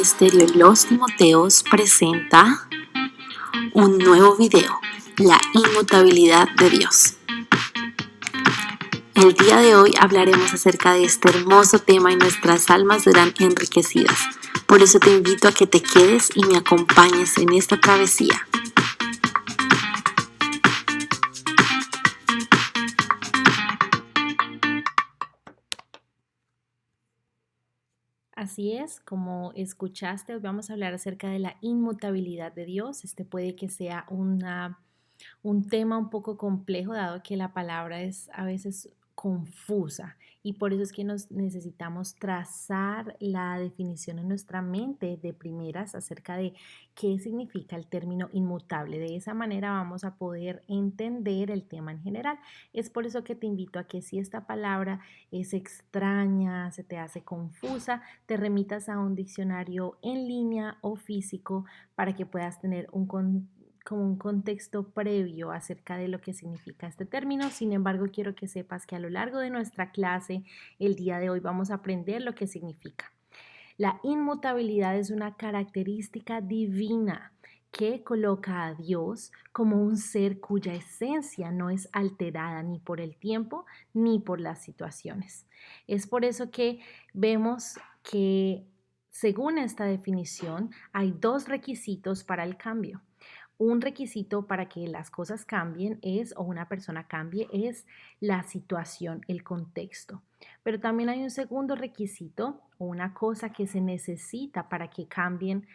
Ministerio Los Timoteos presenta un nuevo video, la inmutabilidad de Dios. El día de hoy hablaremos acerca de este hermoso tema y nuestras almas serán enriquecidas. Por eso te invito a que te quedes y me acompañes en esta travesía. Así es, como escuchaste, hoy vamos a hablar acerca de la inmutabilidad de Dios. Este puede que sea un tema un poco complejo, dado que la palabra es a veces confusa y por eso es que nos necesitamos trazar la definición en nuestra mente de primeras acerca de qué significa el término inmutable. De esa manera vamos a poder entender el tema en general. Es por eso que te invito a que si esta palabra es extraña, se te hace confusa, te remitas a un diccionario en línea o físico para que puedas tener como un contexto previo acerca de lo que significa este término. Sin embargo, quiero que sepas que a lo largo de nuestra clase, el día de hoy vamos a aprender lo que significa. La inmutabilidad es una característica divina que coloca a Dios como un ser cuya esencia no es alterada ni por el tiempo ni por las situaciones. Es por eso que vemos que, según esta definición, hay dos requisitos para el cambio. Un requisito para que las cosas cambien o una persona cambie es la situación, el contexto. Pero también hay un segundo requisito o una cosa que se necesita para que cambien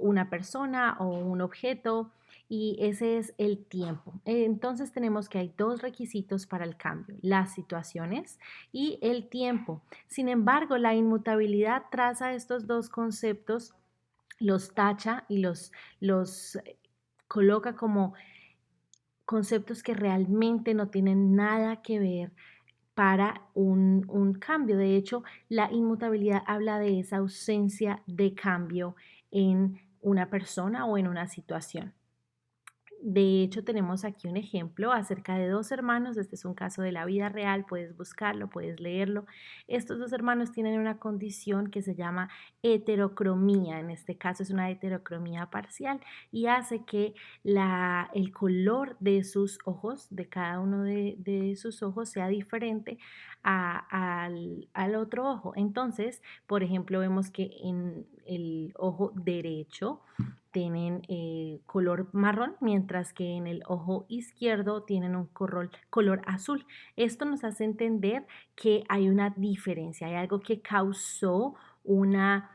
una persona o un objeto y ese es el tiempo. Entonces tenemos que hay dos requisitos para el cambio, las situaciones y el tiempo. Sin embargo, la inmutabilidad traza estos dos conceptos, los tacha y los coloca como conceptos que realmente no tienen nada que ver para un cambio. De hecho, la inmutabilidad habla de esa ausencia de cambio en una persona o en una situación. De hecho, tenemos aquí un ejemplo acerca de dos hermanos. Este es un caso de la vida real, puedes buscarlo, puedes leerlo. Estos dos hermanos tienen una condición que se llama heterocromía. En este caso es una heterocromía parcial y hace que el color de sus ojos, de cada uno de sus ojos, sea diferente al otro ojo. Entonces, por ejemplo, vemos que en el ojo derecho tienen color marrón, mientras que en el ojo izquierdo tienen un color azul. Esto nos hace entender que hay una diferencia, hay algo que causó una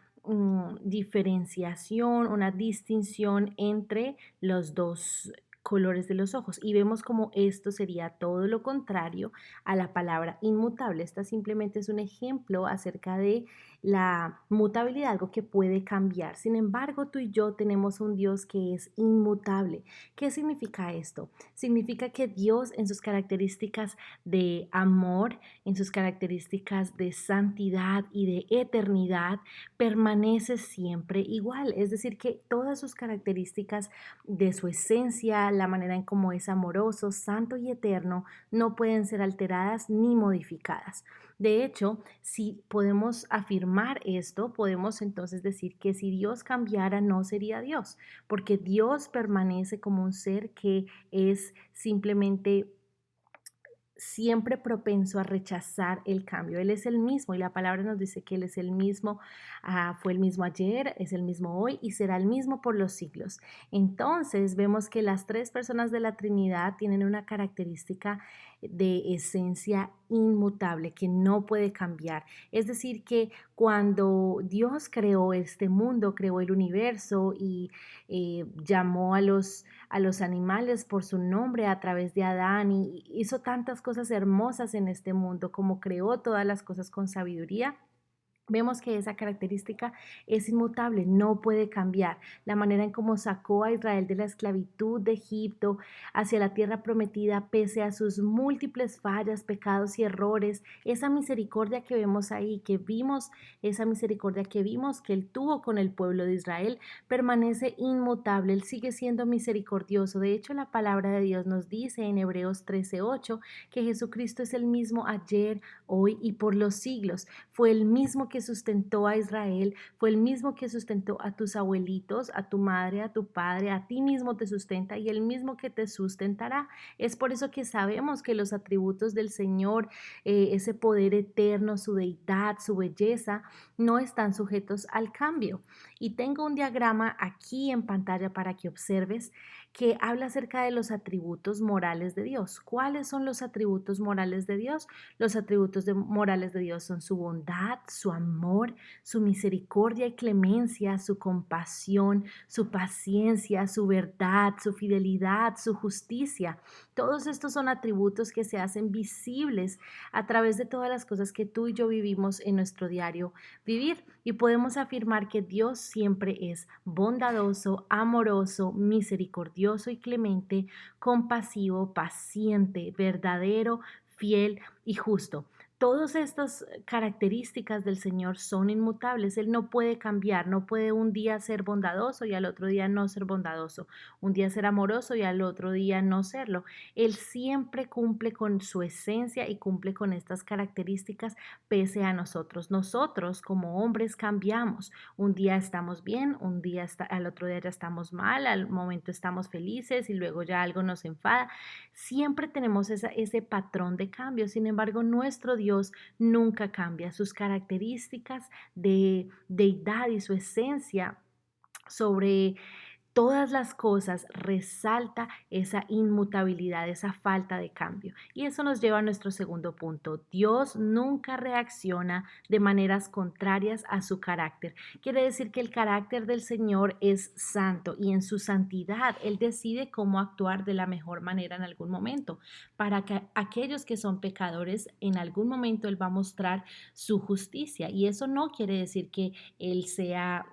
diferenciación, una distinción entre los dos colores de los ojos y vemos como esto sería todo lo contrario a la palabra inmutable. Esta simplemente es un ejemplo acerca de la mutabilidad, algo que puede cambiar. Sin embargo, tú y yo tenemos un Dios que es inmutable. ¿Qué significa esto? Significa que Dios en sus características de amor, en sus características de santidad y de eternidad, permanece siempre igual. Es decir, que todas sus características de su esencia, la manera en cómo es amoroso, santo y eterno, no pueden ser alteradas ni modificadas. De hecho, si podemos afirmar esto, podemos entonces decir que si Dios cambiara, no sería Dios, porque Dios permanece como un ser que es simplemente siempre propenso a rechazar el cambio. Él es el mismo y la palabra nos dice que Él es el mismo, fue el mismo ayer, es el mismo hoy y será el mismo por los siglos. Entonces vemos que las tres personas de la Trinidad tienen una característica de esencia inmutable que no puede cambiar. Es decir, que cuando Dios creó este mundo, creó el universo y llamó a los animales por su nombre a través de Adán y hizo tantas cosas hermosas en este mundo, como creó todas las cosas con sabiduría. Vemos que esa característica es inmutable, no puede cambiar. La manera en cómo sacó a Israel de la esclavitud de Egipto hacia la tierra prometida, pese a sus múltiples fallas, pecados y errores, esa misericordia que vemos ahí, esa misericordia que vimos que Él tuvo con el pueblo de Israel, permanece inmutable. Él sigue siendo misericordioso. De hecho, la palabra de Dios nos dice en Hebreos 13:8 que Jesucristo es el mismo ayer, hoy y por los siglos. Fue el mismo que sustentó a Israel, fue el mismo que sustentó a tus abuelitos, a tu madre, a tu padre, a ti mismo te sustenta y el mismo que te sustentará. Es por eso que sabemos que los atributos del Señor, ese poder eterno, su deidad, su belleza, no están sujetos al cambio. Y tengo un diagrama aquí en pantalla para que observes que habla acerca de los atributos morales de Dios. ¿Cuáles son los atributos morales de Dios? Los atributos morales de Dios son su bondad, su amor, su misericordia y clemencia, su compasión, su paciencia, su verdad, su fidelidad, su justicia. Todos estos son atributos que se hacen visibles a través de todas las cosas que tú y yo vivimos en nuestro diario vivir y podemos afirmar que Dios siempre es bondadoso, amoroso, misericordioso y clemente, compasivo, paciente, verdadero, fiel y justo. Todas estas características del Señor son inmutables. Él no puede cambiar, no puede un día ser bondadoso y al otro día no ser bondadoso, un día ser amoroso y al otro día no serlo. Él siempre cumple con su esencia y cumple con estas características pese a nosotros. Nosotros como hombres cambiamos. Un día estamos bien, al otro día ya estamos mal, al momento estamos felices y luego ya algo nos enfada. Siempre tenemos ese patrón de cambio. Sin embargo, nuestro Dios nunca cambia. Sus características de deidad y su esencia sobre todas las cosas resalta esa inmutabilidad, esa falta de cambio. Y eso nos lleva a nuestro segundo punto. Dios nunca reacciona de maneras contrarias a su carácter. Quiere decir que el carácter del Señor es santo y en su santidad Él decide cómo actuar de la mejor manera en algún momento. Para que aquellos que son pecadores, en algún momento Él va a mostrar su justicia. Y eso no quiere decir que Él sea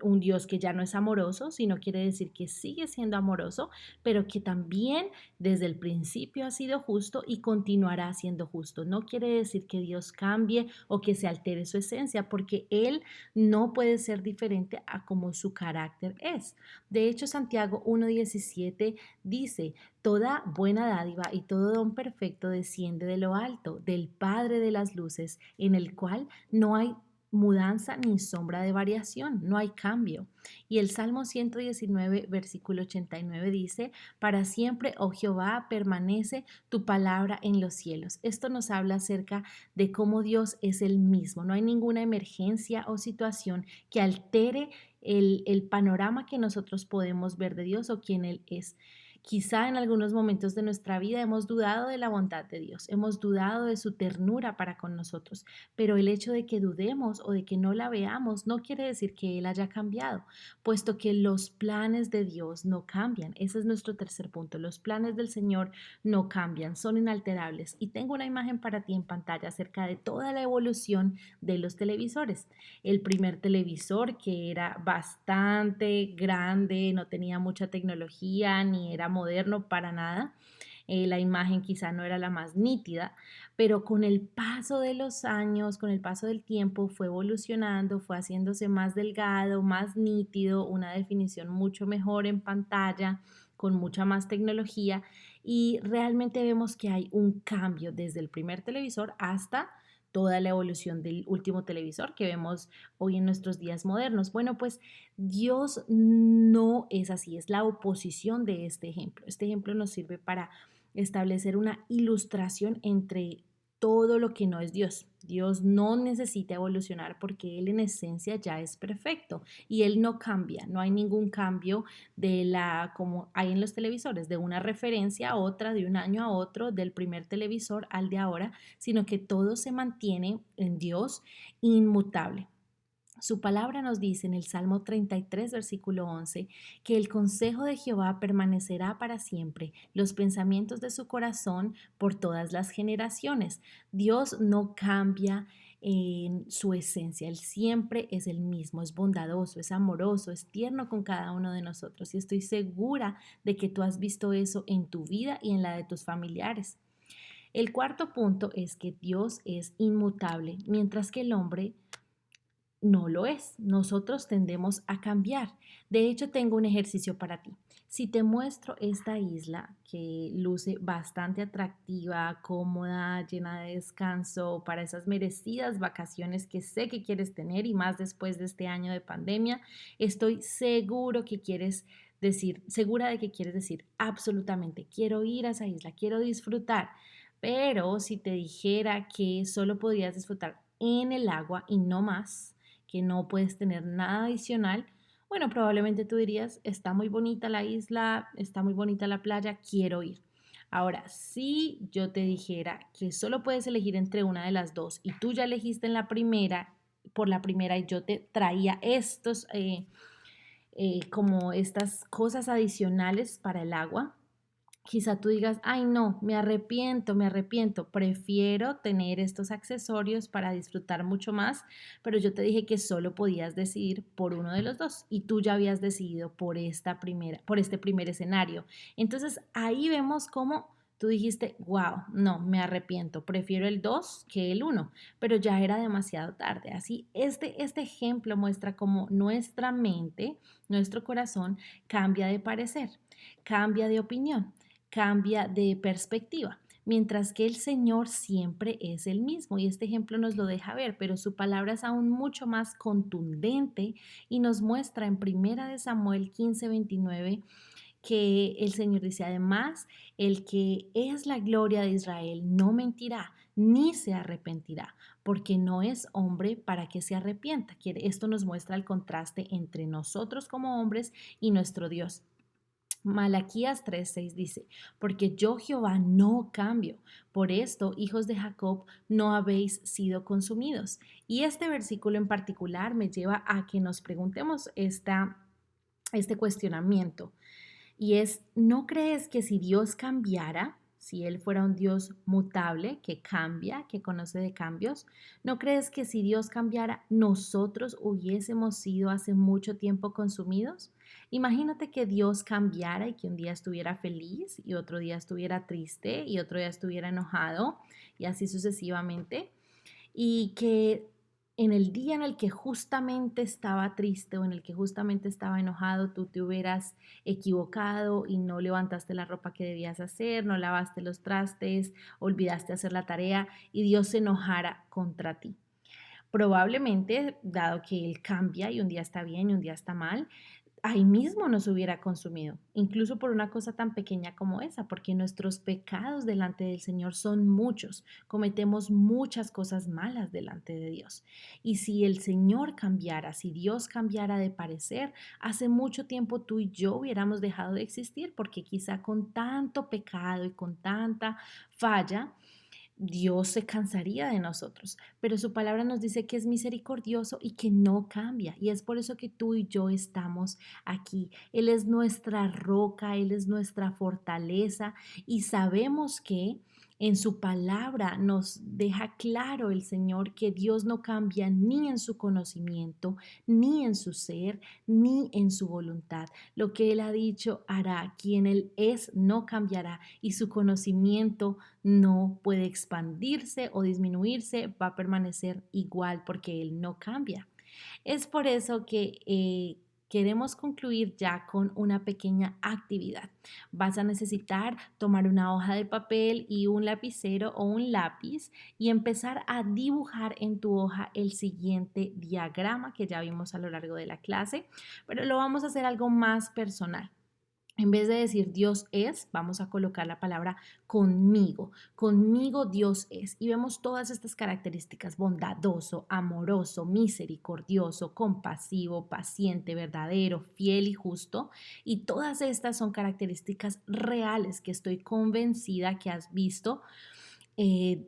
un Dios que ya no es amoroso, sino quiere decir que sigue siendo amoroso, pero que también desde el principio ha sido justo y continuará siendo justo. No quiere decir que Dios cambie o que se altere su esencia, porque Él no puede ser diferente a como su carácter es. De hecho, Santiago 1:17 dice, toda buena dádiva y todo don perfecto desciende de lo alto, del Padre de las luces, en el cual no hay mudanza ni sombra de variación, no hay cambio. Y el Salmo 119, versículo 89 dice, para siempre, oh Jehová, permanece tu palabra en los cielos. Esto nos habla acerca de cómo Dios es el mismo. No hay ninguna emergencia o situación que altere el panorama que nosotros podemos ver de Dios o quién Él es. Quizá en algunos momentos de nuestra vida hemos dudado de la bondad de Dios, hemos dudado de su ternura para con nosotros, pero el hecho de que dudemos o de que no la veamos no quiere decir que Él haya cambiado, puesto que los planes de Dios no cambian. Ese es nuestro tercer punto. Los planes del Señor no cambian, son inalterables. Y tengo una imagen para ti en pantalla acerca de toda la evolución de los televisores. El primer televisor, que era bastante grande, no tenía mucha tecnología ni era moderno para nada. La imagen quizá no era la más nítida, pero con el paso de los años, con el paso del tiempo, fue evolucionando, fue haciéndose más delgado, más nítido, una definición mucho mejor en pantalla, con mucha más tecnología y realmente vemos que hay un cambio desde el primer televisor hasta toda la evolución del último televisor que vemos hoy en nuestros días modernos. Bueno, pues Dios no es así, es la oposición de este ejemplo. Este ejemplo nos sirve para establecer una ilustración entre todo lo que no es Dios. Dios no necesita evolucionar porque Él en esencia ya es perfecto y Él no cambia, no hay ningún cambio como hay en los televisores, de una referencia a otra, de un año a otro, del primer televisor al de ahora, sino que todo se mantiene en Dios inmutable. Su palabra nos dice en el Salmo 33, versículo 11, que el consejo de Jehová permanecerá para siempre, los pensamientos de su corazón por todas las generaciones. Dios no cambia en su esencia, Él siempre es el mismo, es bondadoso, es amoroso, es tierno con cada uno de nosotros y estoy segura de que tú has visto eso en tu vida y en la de tus familiares. El cuarto punto es que Dios es inmutable, mientras que el hombre no lo es. Nosotros tendemos a cambiar. De hecho, tengo un ejercicio para ti. Si te muestro esta isla que luce bastante atractiva, cómoda, llena de descanso para esas merecidas vacaciones que sé que quieres tener y más después de este año de pandemia, estoy segura de que quieres decir absolutamente, quiero ir a esa isla, quiero disfrutar. Pero si te dijera que solo podrías disfrutar en el agua y no más, que no puedes tener nada adicional, bueno, probablemente tú dirías, está muy bonita la isla, está muy bonita la playa, quiero ir. Ahora, si yo te dijera que solo puedes elegir entre una de las dos y tú ya elegiste en la primera, por la primera y yo te traía como estas cosas adicionales para el agua, quizá tú digas, ay no, me arrepiento, prefiero tener estos accesorios para disfrutar mucho más, pero yo te dije que solo podías decidir por uno de los dos y tú ya habías decidido por este primer escenario. Entonces ahí vemos cómo tú dijiste, wow, no, me arrepiento, prefiero el 2 que el uno, pero ya era demasiado tarde. Así, este ejemplo muestra cómo nuestra mente, nuestro corazón cambia de parecer, cambia de opinión, cambia de perspectiva, mientras que el Señor siempre es el mismo. Y este ejemplo nos lo deja ver, pero su palabra es aún mucho más contundente y nos muestra en Primera de Samuel 15:29 que el Señor dice, además, el que es la gloria de Israel no mentirá ni se arrepentirá, porque no es hombre para que se arrepienta. Esto nos muestra el contraste entre nosotros como hombres y nuestro Dios. Malaquías 3:6 dice, porque yo Jehová no cambio, por esto, hijos de Jacob, no habéis sido consumidos. Y este versículo en particular me lleva a que nos preguntemos este cuestionamiento. Y es, ¿no crees que si Dios cambiara, si Él fuera un Dios mutable, que cambia, que conoce de cambios, ¿no crees que si Dios cambiara, nosotros hubiésemos sido hace mucho tiempo consumidos? Imagínate que Dios cambiara y que un día estuviera feliz y otro día estuviera triste y otro día estuviera enojado y así sucesivamente y que en el día en el que justamente estaba triste o en el que justamente estaba enojado, tú te hubieras equivocado y no levantaste la ropa que debías hacer, no lavaste los trastes, olvidaste hacer la tarea y Dios se enojara contra ti. Probablemente, dado que Él cambia y un día está bien y un día está mal, ahí mismo nos hubiera consumido, incluso por una cosa tan pequeña como esa, porque nuestros pecados delante del Señor son muchos, cometemos muchas cosas malas delante de Dios. Y si el Señor cambiara, si Dios cambiara de parecer, hace mucho tiempo tú y yo hubiéramos dejado de existir, porque quizá con tanto pecado y con tanta falla, Dios se cansaría de nosotros, pero su palabra nos dice que es misericordioso y que no cambia. Y es por eso que tú y yo estamos aquí. Él es nuestra roca, Él es nuestra fortaleza y sabemos que en su palabra nos deja claro el Señor que Dios no cambia ni en su conocimiento, ni en su ser, ni en su voluntad. Lo que Él ha dicho hará, quien Él es no cambiará y su conocimiento no puede expandirse o disminuirse, va a permanecer igual porque Él no cambia. Es por eso que queremos concluir ya con una pequeña actividad. Vas a necesitar tomar una hoja de papel y un lapicero o un lápiz y empezar a dibujar en tu hoja el siguiente diagrama que ya vimos a lo largo de la clase, pero lo vamos a hacer algo más personal. En vez de decir Dios es, vamos a colocar la palabra conmigo. Conmigo Dios es. Y vemos todas estas características: bondadoso, amoroso, misericordioso, compasivo, paciente, verdadero, fiel y justo. Y todas estas son características reales que estoy convencida que has visto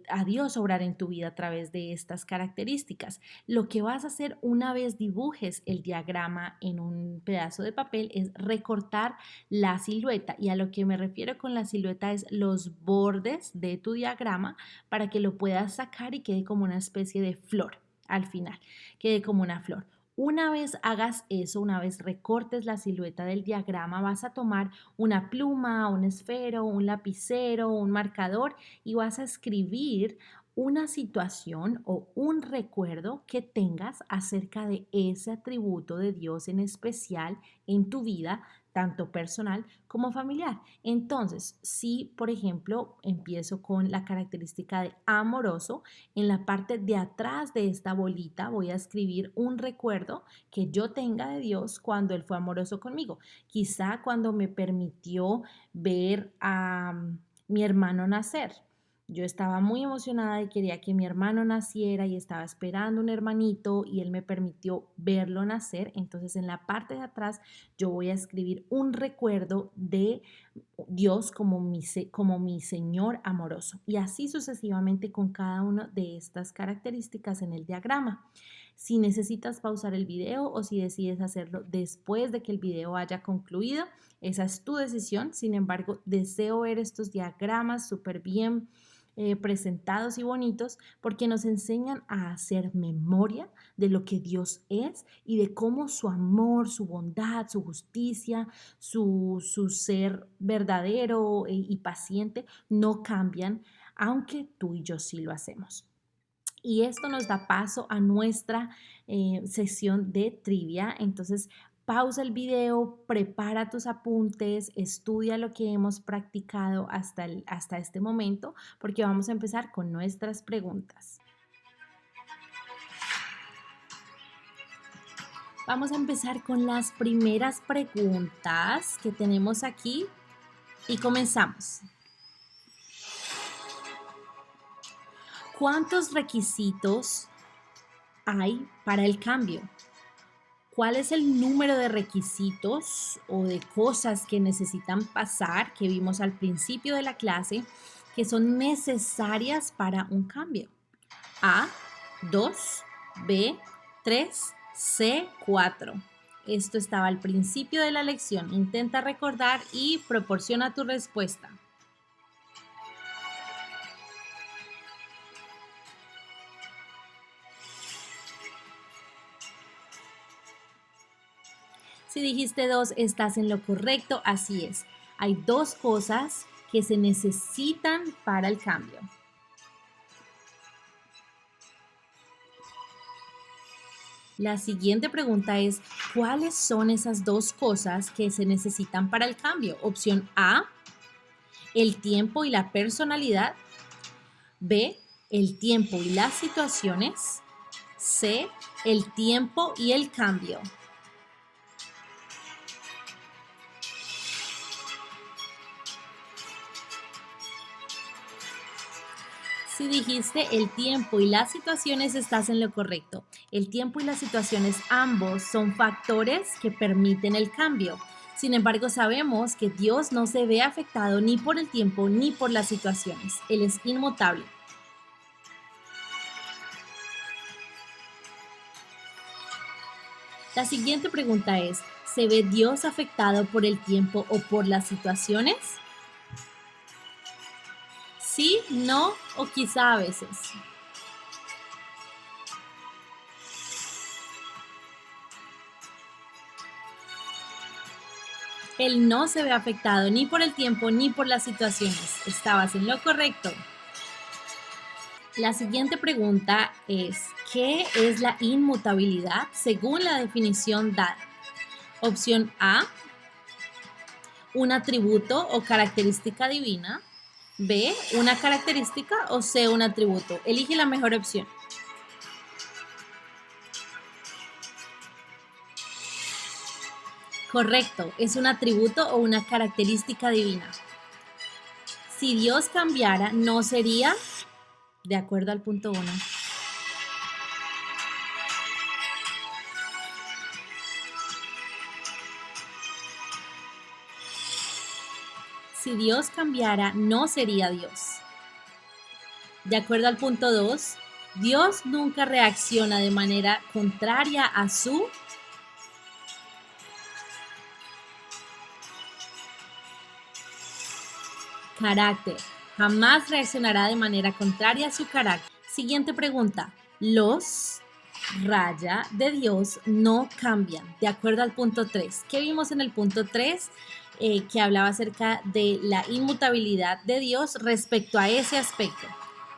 a Dios obrar en tu vida a través de estas características. Lo que vas a hacer una vez dibujes el diagrama en un pedazo de papel es recortar la silueta, y a lo que me refiero con la silueta es los bordes de tu diagrama para que lo puedas sacar y quede como una especie de flor al final, quede como una flor. Una vez hagas eso, una vez recortes la silueta del diagrama, vas a tomar una pluma, un esfero, un lapicero, un marcador y vas a escribir una situación o un recuerdo que tengas acerca de ese atributo de Dios en especial en tu vida, tanto personal como familiar. Entonces, si por ejemplo empiezo con la característica de amoroso, en la parte de atrás de esta bolita voy a escribir un recuerdo que yo tenga de Dios cuando Él fue amoroso conmigo. Quizá cuando me permitió ver a mi hermano nacer. Yo estaba muy emocionada y quería que mi hermano naciera y estaba esperando un hermanito y él me permitió verlo nacer. Entonces en la parte de atrás yo voy a escribir un recuerdo de Dios como mi Señor amoroso. Y así sucesivamente con cada una de estas características en el diagrama. Si necesitas pausar el video o si decides hacerlo después de que el video haya concluido, esa es tu decisión. Sin embargo, deseo ver estos diagramas súper bien presentados y bonitos porque nos enseñan a hacer memoria de lo que Dios es y de cómo su amor, su bondad, su justicia, su ser verdadero y paciente no cambian, aunque tú y yo sí lo hacemos. Y esto nos da paso a nuestra sesión de trivia. Entonces, pausa el video, prepara tus apuntes, estudia lo que hemos practicado hasta este momento, porque vamos a empezar con nuestras preguntas. Vamos a empezar con las primeras preguntas que tenemos aquí y comenzamos. ¿Cuántos requisitos hay para el cambio? ¿Cuál es el número de requisitos o de cosas que necesitan pasar, que vimos al principio de la clase, que son necesarias para un cambio? A, 2, B, 3, C, 4. Esto estaba al principio de la lección. Intenta recordar y proporciona tu respuesta. Si dijiste 2, estás en lo correcto, así es. Hay 2 cosas que se necesitan para el cambio. La siguiente pregunta es, ¿cuáles son esas 2 cosas que se necesitan para el cambio? Opción A, el tiempo y la personalidad. B, el tiempo y las situaciones. C, el tiempo y el cambio. Si dijiste el tiempo y las situaciones, estás en lo correcto. El tiempo y las situaciones ambos son factores que permiten el cambio. Sin embargo, sabemos que Dios no se ve afectado ni por el tiempo ni por las situaciones. Él es inmutable. La siguiente pregunta es, ¿se ve Dios afectado por el tiempo o por las situaciones? Sí, no o quizá a veces. Él no se ve afectado ni por el tiempo ni por las situaciones. Estabas en lo correcto. La siguiente pregunta es, ¿qué es la inmutabilidad según la definición dada? Opción A, un atributo o característica divina. B, una característica o C, un atributo. Elige la mejor opción. Correcto, es un atributo o una característica divina. Si Dios cambiara, no sería, de acuerdo al punto 1. Si Dios cambiara, no sería Dios. De acuerdo al punto 2, Dios nunca reacciona de manera contraria a su carácter. Jamás reaccionará de manera contraria a su carácter. Siguiente pregunta. Los raya de Dios no cambian, de acuerdo al punto 3. ¿Qué vimos en el punto 3? Que hablaba acerca de la inmutabilidad de Dios respecto a ese aspecto.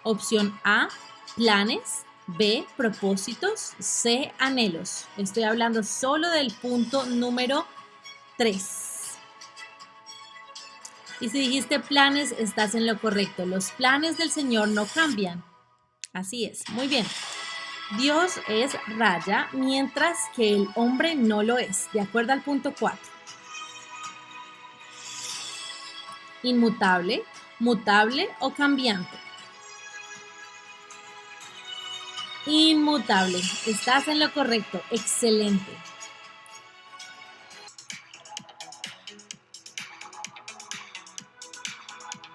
Opción A, planes. B, propósitos. C, anhelos. Estoy hablando solo del punto número 3. Y si dijiste planes, estás en lo correcto. Los planes del Señor no cambian. Así es, muy bien. Dios es raya, mientras que el hombre no lo es, de acuerdo al punto 4. Inmutable, mutable o cambiante. Inmutable. Estás en lo correcto. Excelente.